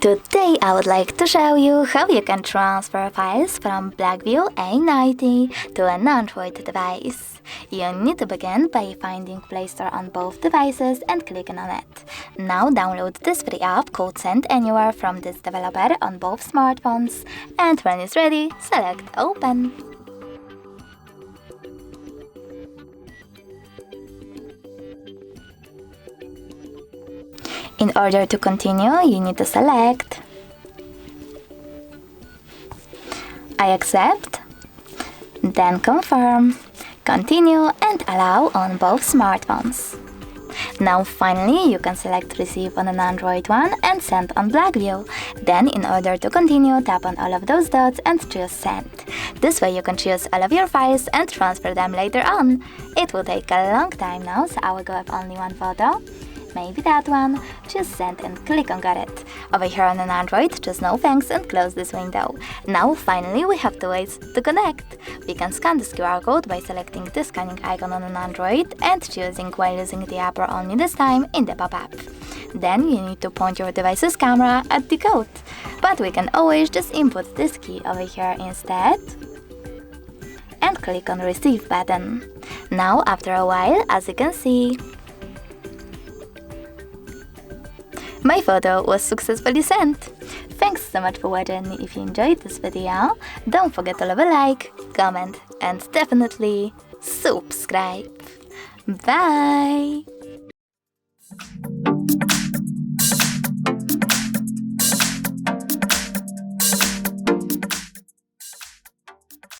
Today I would like to show you how you can transfer files from Blackview A90 to an Android device. You need to begin by finding Play Store on both devices and clicking on it. Now download this free app called Send Anywhere from this developer on both smartphones, and when it's ready, select Open. In order to continue, you need to select I accept, then confirm, continue and allow on both smartphones. Now finally you can select Receive on an Android one and Send on Blackview. Then in order to continue, tap on all of those dots and choose Send. This way you can choose all of your files and transfer them later on. It will take a long time now, so I will go with only one photo. Maybe that one. Choose Send and click on Got It. Over here on an Android, choose No Thanks and close this window. Now finally we have to wait to connect. We can scan this QR code by selecting the scanning icon on an Android and choosing while using the app or only this time in the pop-up. Then you need to point your device's camera at the code. But we can always just input this key over here instead and click on Receive button. Now after a while, as you can see, my photo was successfully sent. Thanks so much for watching. If you enjoyed this video, don't forget to leave a like, comment and definitely subscribe. Bye!